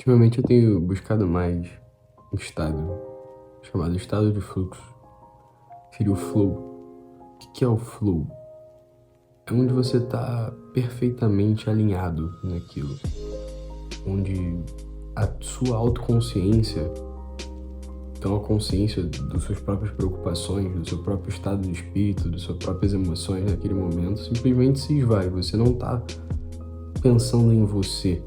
Ultimamente eu tenho buscado mais um estado chamado estado de fluxo. Seria o flow. O que é o flow? É onde você está perfeitamente alinhado naquilo. Onde a sua autoconsciência, então a consciência das suas próprias preocupações, do seu próprio estado de espírito, das suas próprias emoções naquele momento, simplesmente se esvai. Você não está pensando em você.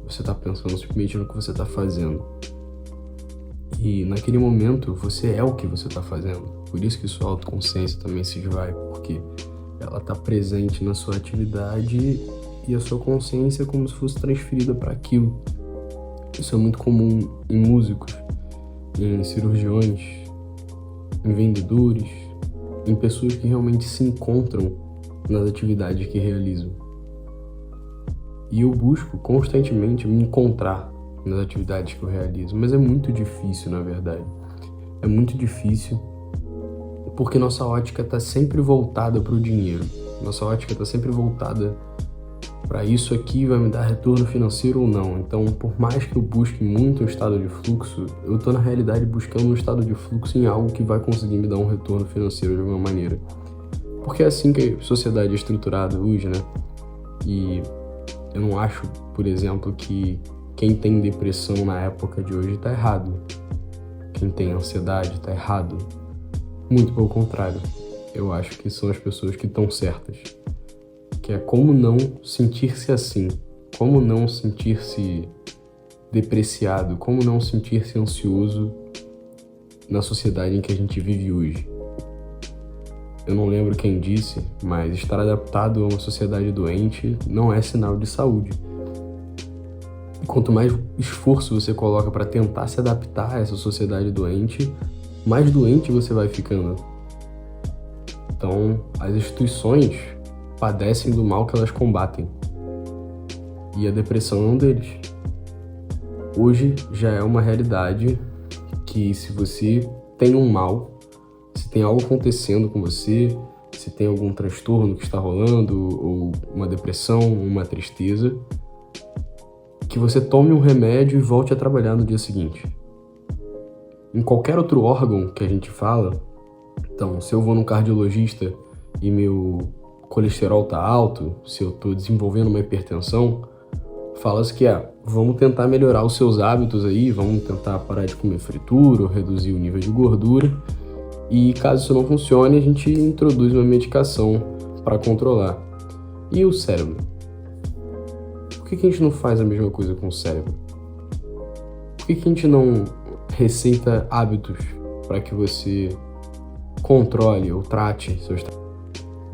Você está pensando simplesmente no que você está fazendo. E naquele momento, você é o que você está fazendo. Por isso que sua autoconsciência também se esvai, porque ela está presente na sua atividade e a sua consciência é como se fosse transferida para aquilo. Isso é muito comum em músicos, em cirurgiões, em vendedores, em pessoas que realmente se encontram nas atividades que realizam. E eu busco constantemente me encontrar nas atividades que eu realizo, mas é muito difícil, na verdade. É muito difícil porque nossa ótica está sempre voltada para o dinheiro. Nossa ótica está sempre voltada para isso aqui vai me dar retorno financeiro ou não. Então, por mais que eu busque muito um estado de fluxo, eu estou na realidade buscando um estado de fluxo em algo que vai conseguir me dar um retorno financeiro de alguma maneira. Porque é assim que a sociedade é estruturada hoje, né? E eu não acho, por exemplo, que quem tem depressão na época de hoje está errado. Quem tem ansiedade está errado. Muito pelo contrário. Eu acho que são as pessoas que estão certas. Que é como não sentir-se assim. Como não sentir-se depreciado. Como não sentir-se ansioso na sociedade em que a gente vive hoje. Eu não lembro quem disse, mas estar adaptado a uma sociedade doente não é sinal de saúde. Quanto mais esforço você coloca para tentar se adaptar a essa sociedade doente, mais doente você vai ficando. Então, as instituições padecem do mal que elas combatem. E a depressão é um deles. Hoje já é uma realidade que se você tem um mal, se tem algo acontecendo com você, se tem algum transtorno que está rolando, ou uma depressão, uma tristeza, que você tome um remédio e volte a trabalhar no dia seguinte. Em qualquer outro órgão que a gente fala, então, se eu vou num cardiologista e meu colesterol tá alto, se eu tô desenvolvendo uma hipertensão, fala-se que vamos tentar melhorar os seus hábitos aí, vamos tentar parar de comer fritura ou reduzir o nível de gordura, e caso isso não funcione, a gente introduz uma medicação para controlar. E o cérebro? Por que a gente não faz a mesma coisa com o cérebro? Por que a gente não receita hábitos para que você controle ou trate seus...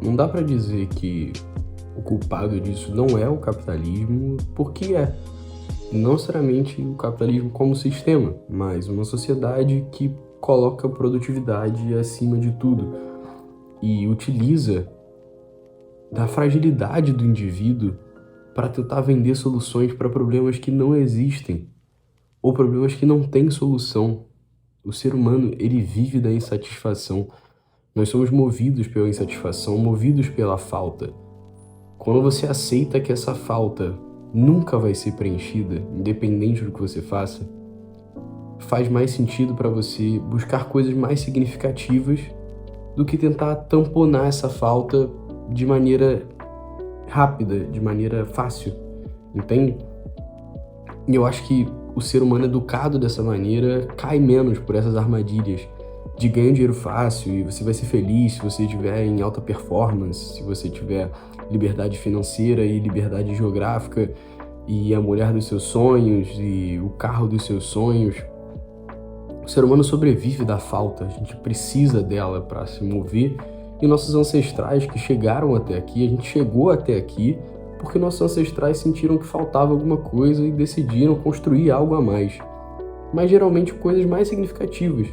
Não dá para dizer que o culpado disso não é o capitalismo, porque é. Não necessariamente o capitalismo como sistema, mas uma sociedade que coloca a produtividade acima de tudo e utiliza da fragilidade do indivíduo para tentar vender soluções para problemas que não existem ou problemas que não têm solução. O ser humano, ele vive da insatisfação. Nós somos movidos pela insatisfação, movidos pela falta. Quando você aceita que essa falta nunca vai ser preenchida, independente do que você faça, faz mais sentido para você buscar coisas mais significativas do que tentar tamponar essa falta de maneira rápida, de maneira fácil, entende? E eu acho que o ser humano educado dessa maneira cai menos por essas armadilhas de ganhar dinheiro fácil e você vai ser feliz se você estiver em alta performance, se você tiver liberdade financeira e liberdade geográfica e a mulher dos seus sonhos e o carro dos seus sonhos. O ser humano sobrevive da falta, a gente precisa dela para se mover. E nossos ancestrais que chegaram até aqui, a gente chegou até aqui porque nossos ancestrais sentiram que faltava alguma coisa e decidiram construir algo a mais. Mas geralmente coisas mais significativas,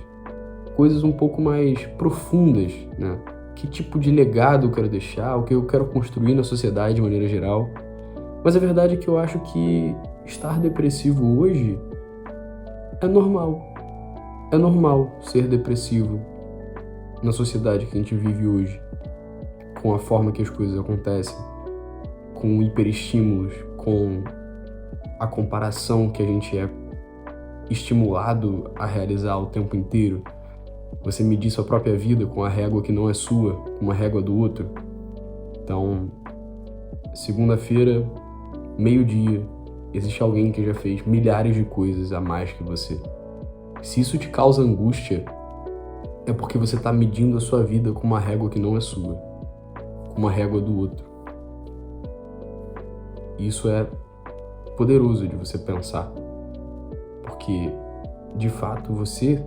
coisas um pouco mais profundas, né? Que tipo de legado eu quero deixar, o que eu quero construir na sociedade de maneira geral. Mas a verdade é que eu acho que estar depressivo hoje é normal. É normal ser depressivo na sociedade que a gente vive hoje, com a forma que as coisas acontecem, com hiperestímulos, com a comparação que a gente é estimulado a realizar o tempo inteiro. Você medir sua própria vida com a régua que não é sua, com uma régua do outro. Então, segunda-feira, meio-dia, existe alguém que já fez milhares de coisas a mais que você. Se isso te causa angústia, é porque você está medindo a sua vida com uma régua que não é sua, com uma régua do outro. Isso é poderoso de você pensar, porque, de fato, você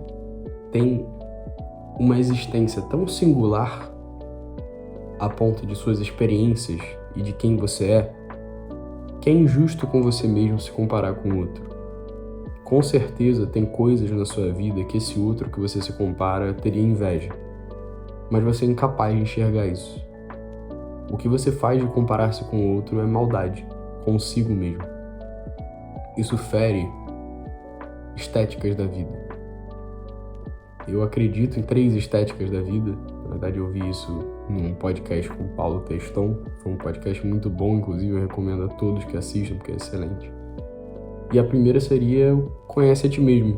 tem uma existência tão singular a ponto de suas experiências e de quem você é, que é injusto com você mesmo se comparar com o outro. Com certeza tem coisas na sua vida que esse outro que você se compara teria inveja, mas você é incapaz de enxergar isso. O que você faz de comparar-se com o outro é maldade, consigo mesmo. Isso fere estéticas da vida. Eu acredito em 3 estéticas da vida. Na verdade, eu vi isso num podcast com o Paulo Teston. Foi um podcast muito bom, inclusive eu recomendo a todos que assistam, porque é excelente. E a primeira seria: conhece a ti mesmo.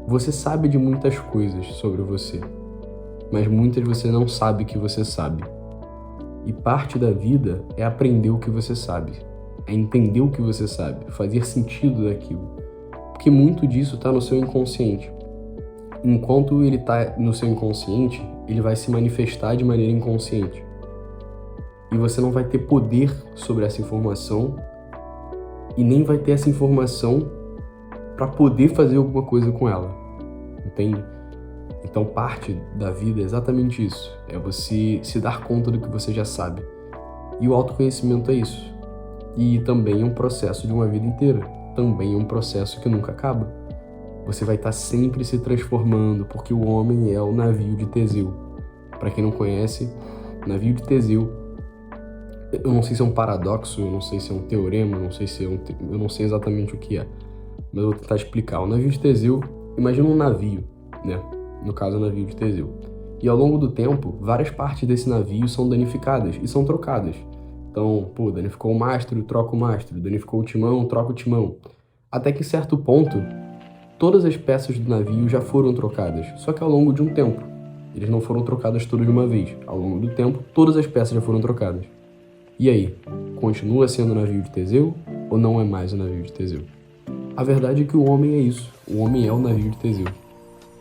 Você sabe de muitas coisas sobre você, mas muitas você não sabe que você sabe. E parte da vida é aprender o que você sabe, é entender o que você sabe, fazer sentido daquilo. Porque muito disso está no seu inconsciente. Enquanto ele está no seu inconsciente, ele vai se manifestar de maneira inconsciente. E você não vai ter poder sobre essa informação e nem vai ter essa informação para poder fazer alguma coisa com ela. Entende? Então parte da vida é exatamente isso. É você se dar conta do que você já sabe. E o autoconhecimento é isso. E também é um processo de uma vida inteira. Também é um processo que nunca acaba. Você vai estar sempre se transformando, porque o homem é o navio de Teseu. Para quem não conhece, navio de Teseu, eu não sei se é um paradoxo, eu não sei se é um teorema, eu não sei exatamente o que é, mas eu vou tentar explicar. O navio de Teseu, imagina um navio, né? No caso, o navio de Teseu. E ao longo do tempo, várias partes desse navio são danificadas e são trocadas. Então, danificou o mastro, troca o mastro, danificou o timão, troca o timão. Até que, em certo ponto, todas as peças do navio já foram trocadas, só que ao longo de um tempo. Eles não foram trocadas todas de uma vez. Ao longo do tempo, todas as peças já foram trocadas. E aí, continua sendo o navio de Teseu ou não é mais o navio de Teseu? A verdade é que o homem é isso. O homem é o navio de Teseu.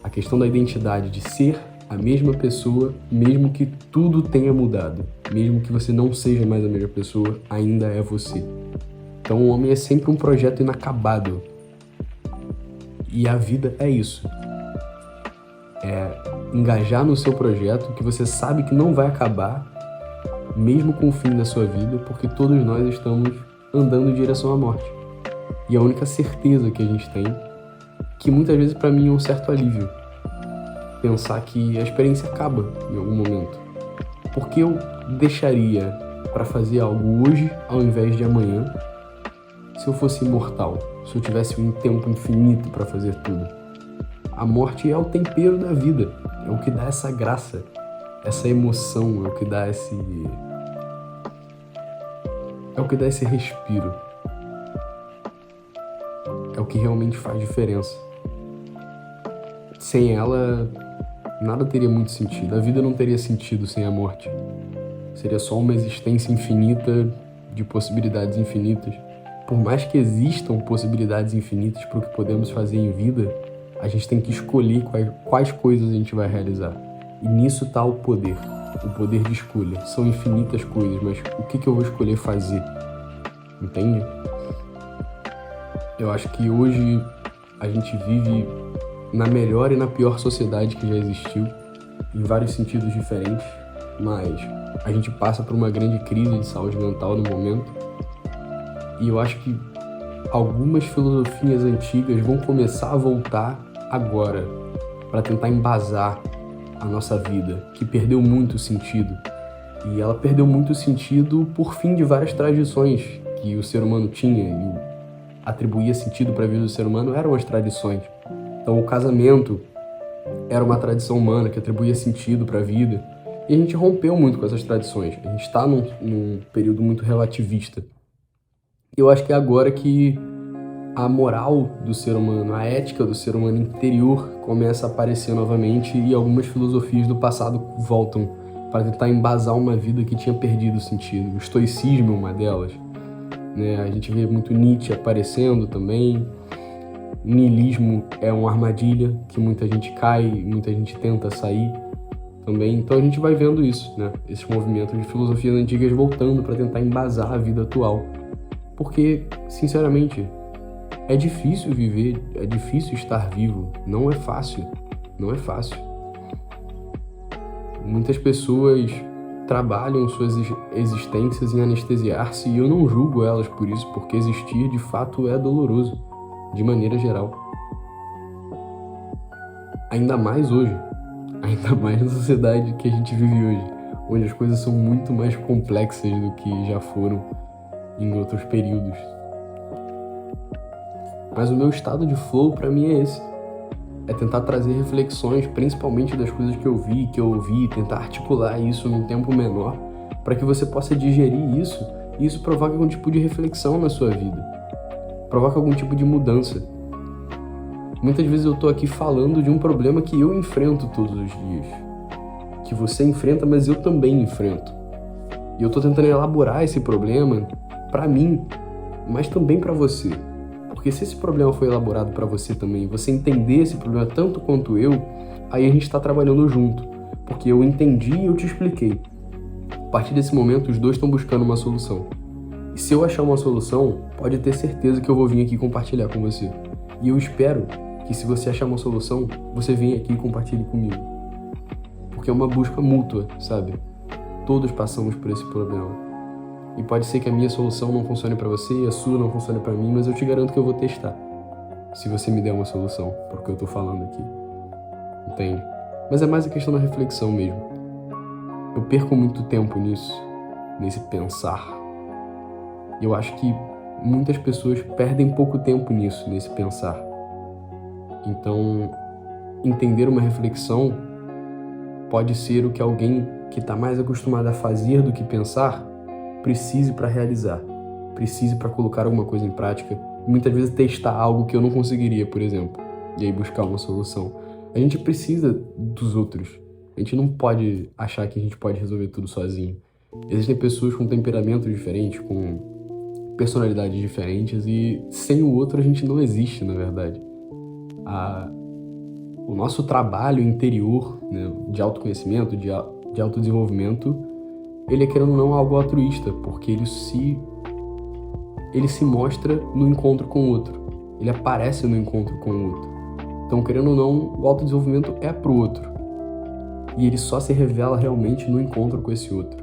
A questão da identidade, de ser a mesma pessoa, mesmo que tudo tenha mudado, mesmo que você não seja mais a mesma pessoa, ainda é você. Então o homem é sempre um projeto inacabado. E a vida é isso. É engajar no seu projeto que você sabe que não vai acabar, mesmo com o fim da sua vida, porque todos nós estamos andando em direção à morte. E a única certeza que a gente tem, que muitas vezes para mim é um certo alívio, pensar que a experiência acaba em algum momento. Porque eu deixaria para fazer algo hoje ao invés de amanhã, se eu fosse imortal, se eu tivesse um tempo infinito para fazer tudo? A morte é o tempero da vida, é o que dá essa graça, essa emoção, é o que dá esse respiro. É o que realmente faz diferença. Sem ela, nada teria muito sentido. A vida não teria sentido sem a morte. Seria só uma existência infinita de possibilidades infinitas. Por mais que existam possibilidades infinitas para o que podemos fazer em vida, a gente tem que escolher quais coisas a gente vai realizar. E nisso está o poder de escolha. São infinitas coisas, mas o que eu vou escolher fazer? Entende? Eu acho que hoje a gente vive na melhor e na pior sociedade que já existiu, em vários sentidos diferentes, mas a gente passa por uma grande crise de saúde mental no momento, e eu acho que algumas filosofias antigas vão começar a voltar agora para tentar embasar a nossa vida, que perdeu muito sentido. E ela perdeu muito sentido por fim de várias tradições que o ser humano tinha e atribuía sentido para a vida do ser humano eram as tradições. Então o casamento era uma tradição humana que atribuía sentido para a vida, e a gente rompeu muito com essas tradições. A gente está num período muito relativista. Eu acho que é agora que a moral do ser humano, a ética do ser humano interior começa a aparecer novamente e algumas filosofias do passado voltam para tentar embasar uma vida que tinha perdido o sentido. O estoicismo é uma delas, né? A gente vê muito Nietzsche aparecendo também. Niilismo é uma armadilha que muita gente cai, muita gente tenta sair também. Então a gente vai vendo isso, né? Esses movimentos de filosofias antigas voltando para tentar embasar a vida atual. Porque, sinceramente, é difícil viver, é difícil estar vivo. Não é fácil, não é fácil. Muitas pessoas trabalham suas existências em anestesiar-se e eu não julgo elas por isso, porque existir de fato é doloroso, de maneira geral. Ainda mais hoje, ainda mais na sociedade que a gente vive hoje, onde as coisas são muito mais complexas do que já foram em outros períodos. Mas o meu estado de flow pra mim é esse. É tentar trazer reflexões, principalmente das coisas que eu vi, que eu ouvi, tentar articular isso num tempo menor, para que você possa digerir isso e isso provoque algum tipo de reflexão na sua vida. Provoque algum tipo de mudança. Muitas vezes eu tô aqui falando de um problema que eu enfrento todos os dias. Que você enfrenta, mas eu também enfrento. E eu tô tentando elaborar esse problema pra mim, mas também pra você. Porque se esse problema foi elaborado para você também, você entender esse problema tanto quanto eu, aí a gente está trabalhando junto. Porque eu entendi e eu te expliquei. A partir desse momento, os dois estão buscando uma solução. E se eu achar uma solução, pode ter certeza que eu vou vir aqui compartilhar com você. E eu espero que se você achar uma solução, você venha aqui e compartilhe comigo. Porque é uma busca mútua, sabe? Todos passamos por esse problema. E pode ser que a minha solução não funcione para você e a sua não funcione para mim, mas eu te garanto que eu vou testar. Se você me der uma solução, porque eu tô falando aqui. Entende? Mas é mais a questão da reflexão mesmo. Eu perco muito tempo nisso, nesse pensar. E eu acho que muitas pessoas perdem pouco tempo nisso, nesse pensar. Então, entender uma reflexão pode ser o que alguém que está mais acostumado a fazer do que pensar precise para realizar, precise para colocar alguma coisa em prática, muitas vezes testar algo que eu não conseguiria, por exemplo, e aí buscar uma solução. A gente precisa dos outros, a gente não pode achar que a gente pode resolver tudo sozinho. Existem pessoas com temperamentos diferentes, com personalidades diferentes e sem o outro a gente não existe, na verdade. O nosso trabalho interior, né, de autoconhecimento, de autodesenvolvimento, ele é, querendo ou não, algo altruísta, porque ele se mostra no encontro com o outro. Ele aparece no encontro com o outro. Então, querendo ou não, o autodesenvolvimento é pro outro. E ele só se revela realmente no encontro com esse outro.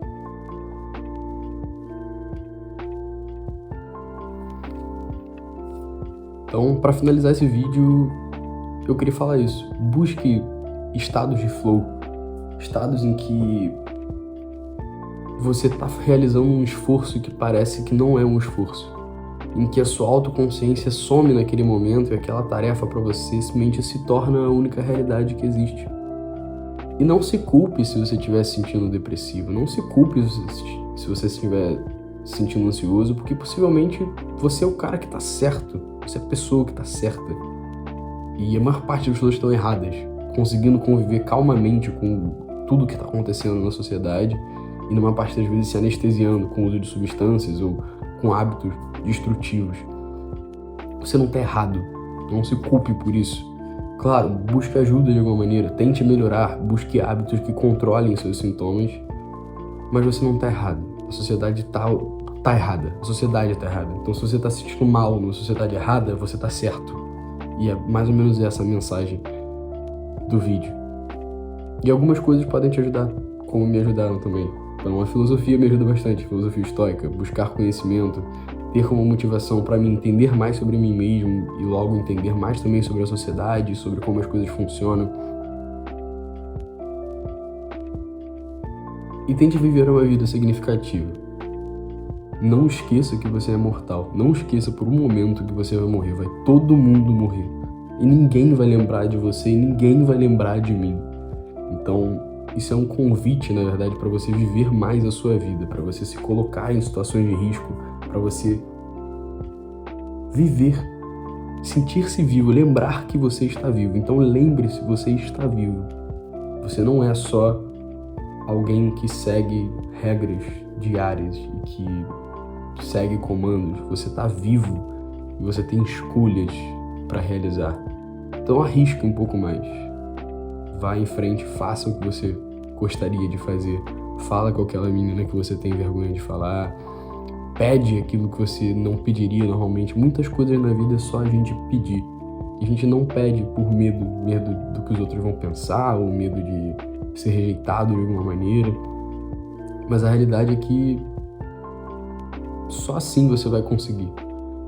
Então, para finalizar esse vídeo, eu queria falar isso. Busque estados de flow. Estados em que você está realizando um esforço que parece que não é um esforço, em que a sua autoconsciência some naquele momento e aquela tarefa para você simplesmente se torna a única realidade que existe. E não se culpe se você estiver se sentindo depressivo, não se culpe se você estiver se sentindo ansioso, porque possivelmente você é o cara que está certo, você é a pessoa que está certa. E a maior parte das pessoas estão erradas, conseguindo conviver calmamente com tudo que está acontecendo na sociedade, e numa parte das vezes se anestesiando com o uso de substâncias ou com hábitos destrutivos. Você não está errado, não se culpe por isso. Claro, busque ajuda de alguma maneira, tente melhorar, busque hábitos que controlem seus sintomas, mas você não está errado. A sociedade tá errada, a sociedade está errada. Então se você está se sentindo mal numa sociedade errada, você está certo. E é mais ou menos essa a mensagem do vídeo. E algumas coisas podem te ajudar, como me ajudaram também. Então a filosofia me ajuda bastante, a filosofia estoica, buscar conhecimento, ter como motivação para me entender mais sobre mim mesmo e logo entender mais também sobre a sociedade, sobre como as coisas funcionam. E tente viver uma vida significativa. Não esqueça que você é mortal, não esqueça por um momento que você vai morrer, vai todo mundo morrer. E ninguém vai lembrar de você e ninguém vai lembrar de mim. Então, isso é um convite, na verdade, para você viver mais a sua vida, para você se colocar em situações de risco, para você viver, sentir-se vivo, lembrar que você está vivo. Então lembre-se, você está vivo. Você não é só alguém que segue regras diárias e que segue comandos. Você está vivo e você tem escolhas para realizar. Então arrisque um pouco mais. Vá em frente, faça o que você gostaria de fazer. Fala com aquela menina que você tem vergonha de falar. Pede aquilo que você não pediria normalmente. Muitas coisas na vida é só a gente pedir. E a gente não pede por medo do que os outros vão pensar, ou medo de ser rejeitado de alguma maneira. Mas a realidade é que só assim você vai conseguir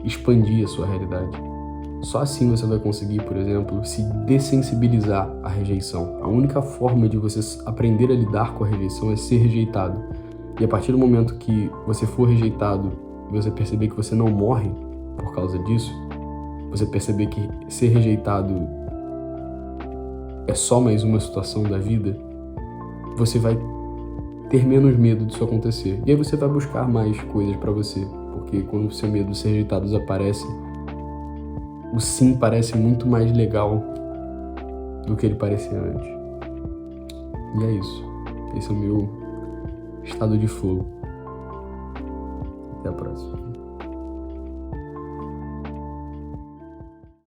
expandir a sua realidade. Só assim você vai conseguir, por exemplo, se dessensibilizar à rejeição. A única forma de você aprender a lidar com a rejeição é ser rejeitado. E a partir do momento que você for rejeitado e você perceber que você não morre por causa disso, você perceber que ser rejeitado é só mais uma situação da vida, você vai ter menos medo disso acontecer. E aí você vai buscar mais coisas pra você, porque quando o seu medo de ser rejeitado desaparece, o sim parece muito mais legal do que ele parecia antes. E é isso. Esse é o meu estado de flow. Até a próxima.